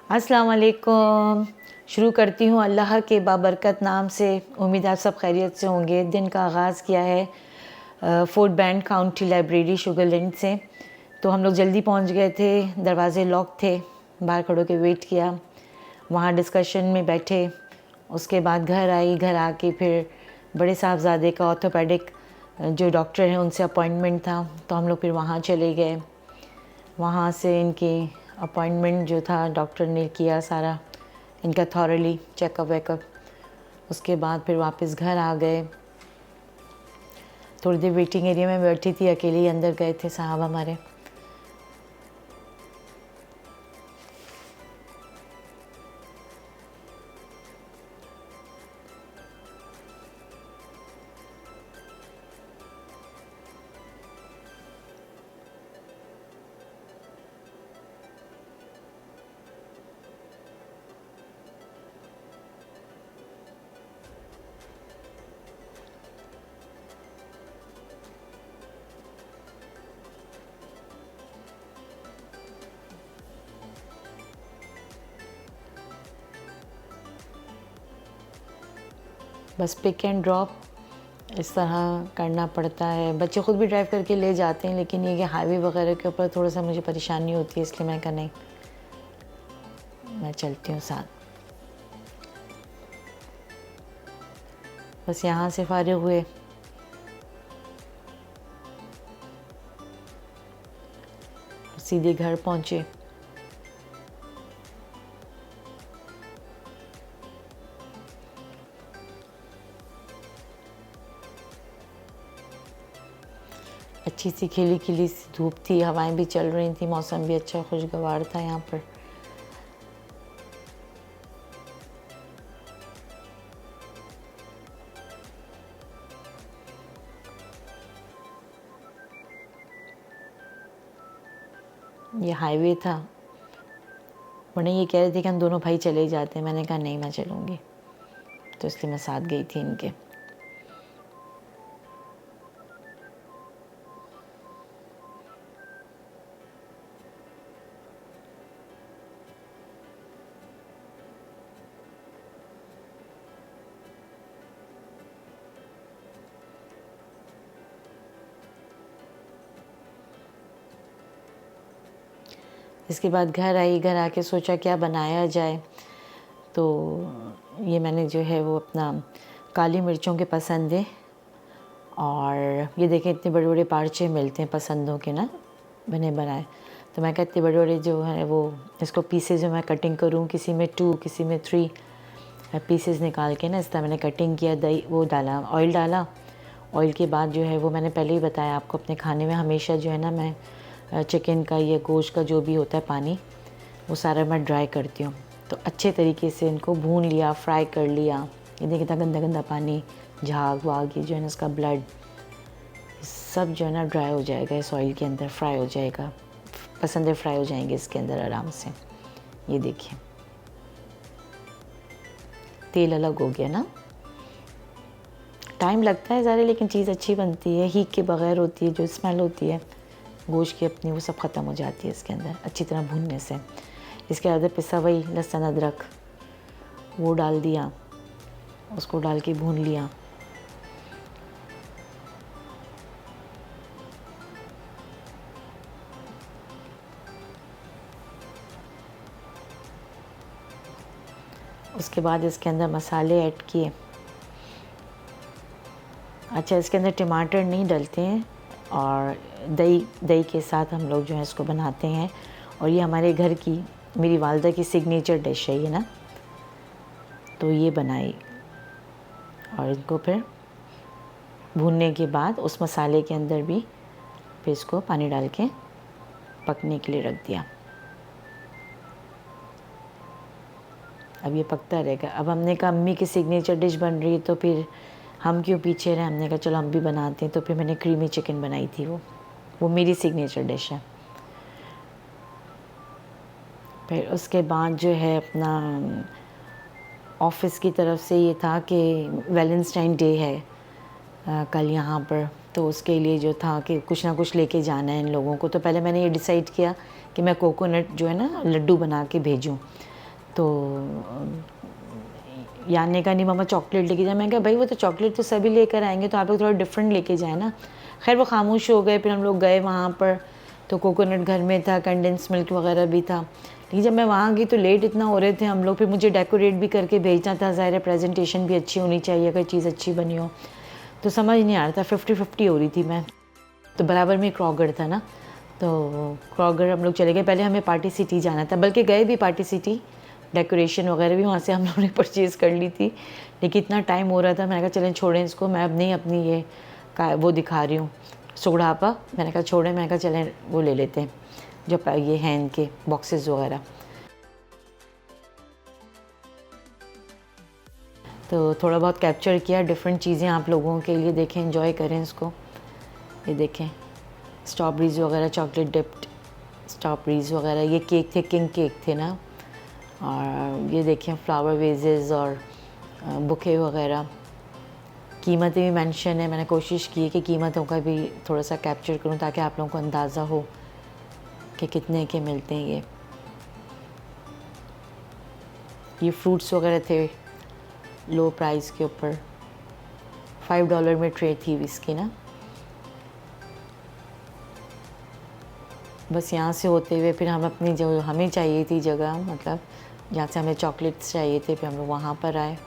अस्सलाम वालेकुम। शुरू करती हूँ अल्लाह के बाबरकत नाम से। उम्मीद आप सब खैरियत से होंगे। दिन का आगाज़ किया है fort bend county library Sugar Land से। तो हम लोग जल्दी पहुँच गए थे, दरवाज़े लॉक थे, बाहर खड़ो के वेट किया, वहाँ डिस्कशन में बैठे। उसके बाद घर आई, घर आके फिर बड़े साहबजादे का ऑर्थोपेडिक जो डॉक्टर हैं उनसे अपॉइंटमेंट था, तो हम लोग फिर वहाँ चले गए। वहाँ से इनकी अपॉइंटमेंट जो था डॉक्टर ने किया सारा इनका थॉरली चेकअप वेकअप। उसके बाद फिर वापस घर आ गए। थोड़ी देर वेटिंग एरिया में बैठी थी, अकेले ही अंदर गए थे साहब हमारे। बस पिक एंड ड्रॉप इस तरह करना पड़ता है। बच्चे ख़ुद भी ड्राइव करके ले जाते हैं, लेकिन ये कि हाईवे वगैरह के ऊपर थोड़ा सा मुझे परेशानी होती है, इसलिए मैं कहा नहीं, मैं चलती हूँ साथ। बस यहाँ से फारिग हुए, सीधे घर पहुँचे। अच्छी सी खिली खिली सी धूप थी, हवाएं भी चल रही थी, मौसम भी अच्छा खुशगवार था यहाँ पर। ये हाईवे था। बड़े ये कह रहे थे कि हम दोनों भाई चले जाते हैं। मैंने कहा नहीं, मैं चलूँगी, तो इसलिए मैं साथ गई थी इनके। इसके बाद घर आई, घर आके सोचा क्या बनाया जाए। तो ये मैंने जो है वो अपना काली मिर्चों के पसंदे, और ये देखें इतने बड़े बड़े पार्चे मिलते हैं पसंदों के ना, बने बनाए। तो मैं कहती बड़े बड़े जो है वो इसको पीसेज में मैं कटिंग करूँ, किसी में 2 किसी में 3 पीसेस निकाल के ना इस तरह मैंने कटिंग किया। दही वो डाला, ऑयल डाला। ऑयल के बाद जो है वो मैंने पहले ही बताया आपको, अपने खाने में हमेशा जो है ना मैं चिकन का या गोश्त का जो भी होता है पानी, वो सारा मैं ड्राई करती हूँ। तो अच्छे तरीके से इनको भून लिया, फ्राई कर लिया। ये देखिए कितना गंदा गंदा पानी, झाग वाग, ये जो है ना इसका ब्लड सब जो है ना ड्राई हो जाएगा इस ऑयल के अंदर, फ्राई हो जाएगा, पसंदे फ्राई हो जाएंगे इसके अंदर आराम से। ये देखिए तेल अलग हो गया ना। टाइम लगता है ज़्यादा, लेकिन चीज़ अच्छी बनती है। हीक के बग़ैर होती है, जो स्मेल होती है गोश्त की अपनी, वो सब ख़त्म हो जाती है इसके अंदर अच्छी तरह भूनने से। इसके अंदर पिसा वही लहसुन अदरक वो डाल दिया, उसको डाल के भून लिया। उसके बाद इसके अंदर मसाले ऐड किए। अच्छा, इसके अंदर टमाटर नहीं डलते हैं, और दही के साथ हम लोग जो है इसको बनाते हैं। और ये हमारे घर की, मेरी वालदा की सिग्नेचर डिश है ये ना, तो ये बनाई। और इनको फिर भूनने के बाद उस मसाले के अंदर भी फिर इसको पानी डाल के पकने के लिए रख दिया। अब ये पकता रहेगा। अब हमने कहा अम्मी की सिग्नेचर डिश बन रही है, तो फिर हम क्यों पीछे रहे। हमने कहा चलो हम भी बनाते हैं। तो फिर मैंने क्रीमी चिकन बनाई थी, वो मेरी सिग्नेचर डिश है। फिर उसके बाद जो है अपना ऑफ़िस की तरफ से ये था कि वैलेंटाइन डे है कल यहाँ पर, तो उसके लिए जो था कि कुछ ना कुछ लेके जाना है इन लोगों को। तो पहले मैंने ये डिसाइड किया कि मैं कोकोनट जो है ना लड्डू बना के भेजूँ। तो यान ने कहा नहीं मम्मा चॉकलेट लेके जाए। मैं कहा भाई वो तो चॉकलेट तो सभी लेकर आएंगे, तो आप लोग थोड़ा डिफरेंट लेके जाए ना। खैर वो खामोश हो गए। फिर हम लोग गए वहाँ पर, तो कोकोनट घर में था, कंडेंस मिल्क वगैरह भी था। लेकिन जब मैं वहाँ गई तो लेट इतना हो रहे थे हम लोग, फिर मुझे डेकोरेट भी करके भेजना था, ज़ाहिर है प्रेजेंटेशन भी अच्छी होनी चाहिए अगर चीज़ अच्छी बनी हो। तो समझ नहीं आ रहा था, 50-50 हो रही थी मैं। तो बराबर में क्रॉगर था ना, तो क्रॉगर हम लोग चले गए। पहले हमें पार्टी सिटी जाना था, बल्कि गए भी पार्टी सिटी, डेकोरेशन वगैरह भी वहाँ से हम लोगों ने परचेज़ कर ली थी। लेकिन इतना टाइम हो रहा था, मैंने कहा चलें छोड़ें इसको, मैं अब नहीं अपनी ये का वो दिखा रही हूँ सुगड़ापा। मैंने कहा छोड़ें, मैंने कहा चलें वो ले लेते हैं जो ये हैं इनके बॉक्सेस वगैरह। तो थोड़ा बहुत कैप्चर किया डिफरेंट चीज़ें आप लोगों के लिए, देखें एंजॉय करें इसको। ये देखें स्ट्रॉबेरीज़ वगैरह, चॉकलेट डिप्ड स्ट्रॉबेरीज़ वगैरह, ये केक थे, किंग केक थे ना। और ये देखें फ्लावर वेजेस और बुके वगैरह। कीमतें भी मेंशन है, मैंने कोशिश की है कि कीमतों का भी थोड़ा सा कैप्चर करूं ताकि आप लोगों को अंदाज़ा हो कि कितने के मिलते हैं। ये फ्रूट्स वगैरह थे लो प्राइस के ऊपर, $5 में ट्रे थी इसकी ना। बस यहाँ से होते हुए फिर हम अपनी जो हमें चाहिए थी जगह, मतलब जहाँ से हमें चॉकलेट्स चाहिए थे, फिर हम लोग वहाँ पर आए।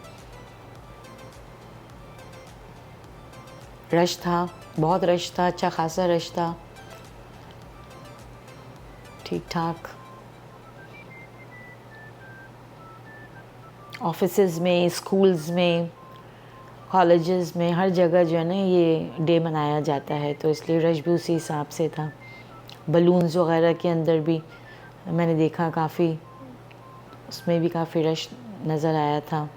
रश था, बहुत रश था, अच्छा खासा रश था, ठीक ठाक। ऑफिसेज़ में, स्कूल्स में, कॉलेजेस में, हर जगह जो है ना ये डे मनाया जाता है, तो इसलिए रश भी उसी हिसाब से था। बलून्स वगैरह के अंदर भी मैंने देखा काफ़ी, उसमें भी काफ़ी रश नज़र आया था।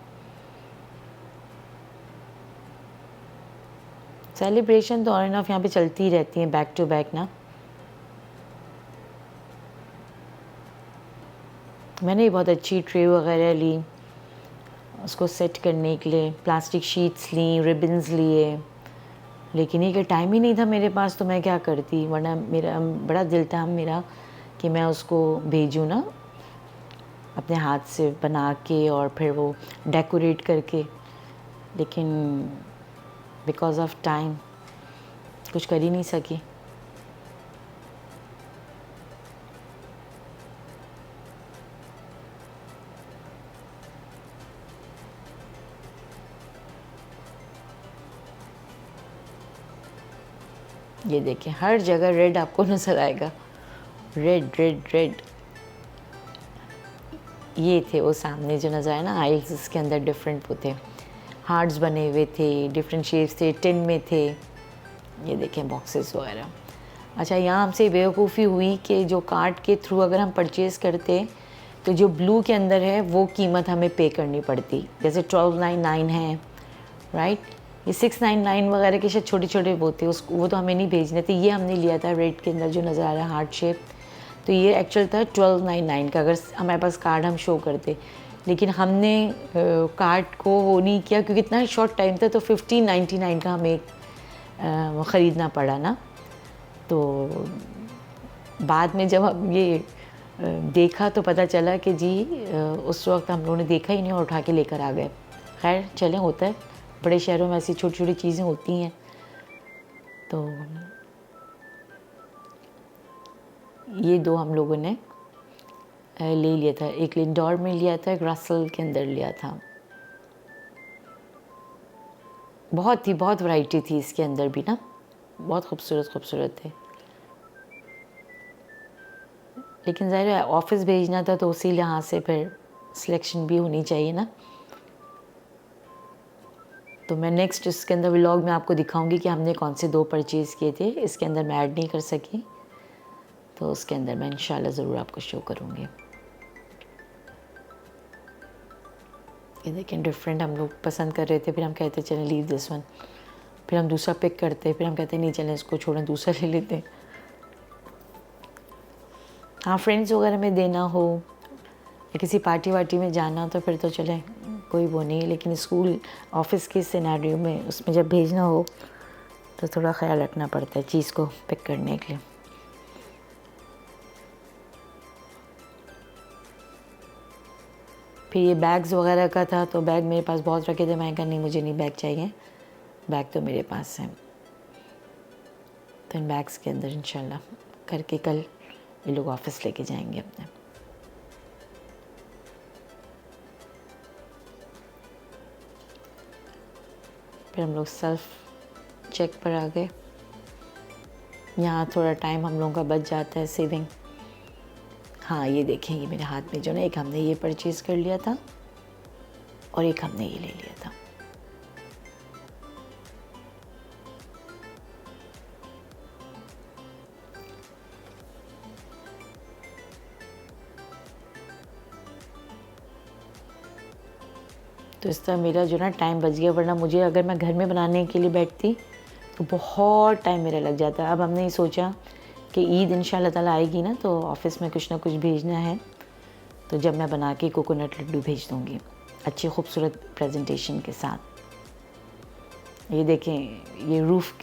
सेलिब्रेशन तो ऑन एंड ऑफ यहाँ पे चलती ही रहती हैं, बैक टू बैक ना। मैंने भी बहुत अच्छी ट्रे वगैरह ली उसको सेट करने के लिए, प्लास्टिक शीट्स ली, रिबन्स लिए। लेकिन ये कि टाइम ही नहीं था मेरे पास, तो मैं क्या करती, वरना मेरा बड़ा दिल था मेरा कि मैं उसको भेजूँ ना अपने हाथ से बना के और फिर वो डेकोरेट करके। लेकिन बिकॉज़ ऑफ टाइम कुछ कर ही नहीं सकी। ये देखिए हर जगह रेड आपको नज़र आएगा, रेड रेड रेड। ये थे वो सामने जो नज़र आया ना आइल्स, इसके अंदर डिफरेंट वो थे, हार्ट्स बने हुए थे, डिफरेंट शेप्स थे, टिन में थे। ये देखें बॉक्सेस वगैरह। अच्छा यहाँ हमसे बेवकूफ़ी हुई कि जो कार्ड के थ्रू अगर हम परचेज़ करते तो जो ब्लू के अंदर है वो कीमत हमें पे करनी पड़ती, जैसे 1299 है, राइट। ये 699 वगैरह के शायद छोटे छोटे वो थे, उसको वो तो हमें नहीं भेजने थे। ये हमने लिया था रेड के अंदर जो नज़र आ रहा है हार्ट शेप, तो ये एक्चुअल था 1299 का अगर हमारे पास कार्ड हम शो करते। लेकिन हमने कार्ड को वो नहीं किया क्योंकि इतना शॉर्ट टाइम था, तो 1599 का हमें ख़रीदना पड़ा ना। तो बाद में जब हम ये देखा तो पता चला कि जी उस वक्त हम लोगों ने देखा ही नहीं और उठा के लेकर आ गए। खैर चलें, होता है, बड़े शहरों में ऐसी छोटी छोटी चीज़ें होती हैं। तो ये दो हम लोगों ने ले लिया था, एक लिंडोर में लिया था, एक रसल के अंदर लिया था। बहुत वैरायटी थी इसके अंदर भी ना, बहुत खूबसूरत खूबसूरत थे। लेकिन ज़ाहिर है ऑफिस भेजना था तो उसी लिहाज से फिर सिलेक्शन भी होनी चाहिए ना। तो मैं नेक्स्ट इसके अंदर व्लॉग में आपको दिखाऊंगी कि हमने कौन से दो परचेज़ किए थे। इसके अंदर मैं ऐड नहीं कर सकी, तो उसके अंदर मैं इंशाल्लाह ज़रूर आपको शो करूँगी। ये देखें डिफरेंट हम लोग पसंद कर रहे थे, फिर हम कहते चलें लीव दिस वन, फिर हम दूसरा पिक करते, फिर हम कहते नहीं चलें इसको छोड़ें दूसरा ले लेते। हाँ फ्रेंड्स वगैरह में देना हो या किसी पार्टी वार्टी में जाना तो फिर तो चलें कोई वो नहीं, लेकिन स्कूल ऑफिस के सिनेरियो में उसमें जब भेजना हो तो थोड़ा ख्याल रखना पड़ता है चीज़ को पिक करने के लिए। फिर ये बैग्स वगैरह का था, तो बैग मेरे पास बहुत रखे थे। मैंने कहा नहीं, मुझे नहीं बैग चाहिए, बैग तो मेरे पास है। तो इन बैग्स के अंदर इंशाल्लाह करके कल ये लोग ऑफिस लेके जाएंगे अपने। फिर हम लोग सेल्फ चेक पर आ गए। यहाँ थोड़ा टाइम हम लोगों का बच जाता है सेविंग। हाँ, ये देखें, ये मेरे हाथ में जो ना, एक हमने ये परचेज़ कर लिया था और एक हमने ये ले लिया था। तो इस तरह मेरा जो ना टाइम बच गया, वरना मुझे अगर मैं घर में बनाने के लिए बैठती तो बहुत टाइम मेरा लग जाता। अब हमने ये सोचा कि ईद इंशाल्लाह ताला आएगी ना, तो ऑफ़िस में कुछ ना कुछ भेजना है, तो जब मैं बना के कोकोनट लड्डू भेज दूँगी अच्छी खूबसूरत प्रेजेंटेशन के साथ। ये देखें, ये रूफ़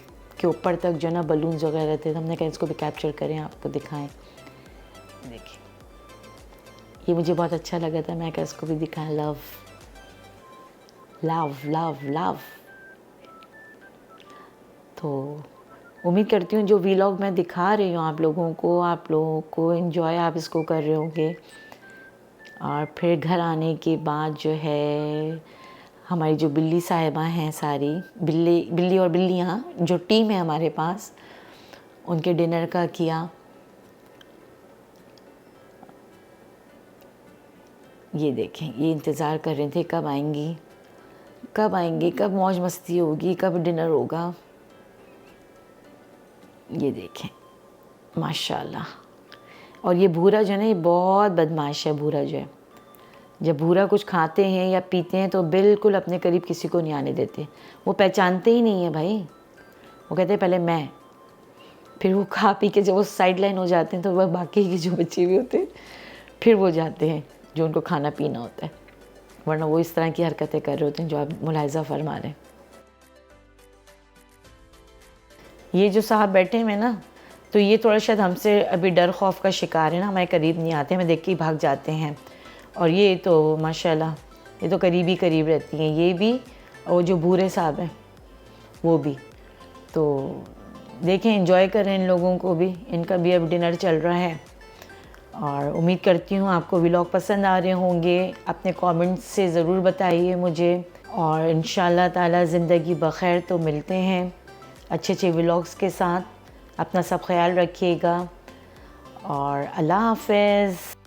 के ऊपर तक जो ना बलून्स वगैरह थे, तो हमने कहा इसको भी कैप्चर करें, आपको दिखाएं। देखिए, ये मुझे बहुत अच्छा लगा था, मैं कहा इसको भी दिखाएं। Love love love love. तो उम्मीद करती हूँ जो वीलॉग मैं दिखा रही हूँ आप लोगों को एंजॉय आप इसको कर रहे होंगे। और फिर घर आने के बाद जो है हमारी जो बिल्ली साहिबा हैं, सारी बिल्ली और बिल्लियाँ जो टीम है हमारे पास, उनके डिनर का किया। ये देखें, ये इंतज़ार कर रहे थे कब आएंगी, कब मौज मस्ती होगी, कब डिनर होगा। ये देखें माशाल्लाह। और ये भूरा जो है ना, ये बहुत बदमाश है। भूरा जो है, जब भूरा कुछ खाते हैं या पीते हैं तो बिल्कुल अपने करीब किसी को नहीं आने देते। वो पहचानते ही नहीं है भाई। वो कहते हैं पहले मैं, फिर वो खा पी के जब वो साइड लाइन हो जाते हैं तो वह बाकी के जो बच्चे भी होते हैं फिर वो जाते हैं जो उनको खाना पीना होता है, वरना वो इस तरह की हरकतें कर रहे होते हैं जो आप मुलाहिज़ा फरमा रहे हैं। ये जो साहब बैठे हैं ना, तो ये थोड़ा शायद हमसे अभी डर खौफ का शिकार है ना, हमारे करीब नहीं आते, हमें देख के ही भाग जाते हैं। और ये तो माशाल्लाह, ये तो करीब ही करीब रहती हैं, ये भी और जो भूरे साहब हैं वो भी। तो देखें, एंजॉय करें इन लोगों को भी, इनका भी अब डिनर चल रहा है। और उम्मीद करती हूँ आपको व्लॉग पसंद आ रहे होंगे। अपने कमेंट्स से ज़रूर बताइए मुझे, और इंशाल्लाह ताला ज़िंदगी बख़ैर तो मिलते हैं अच्छे अच्छे व्लॉग्स के साथ। अपना सब ख्याल रखिएगा और अल्लाह हाफ़िज़।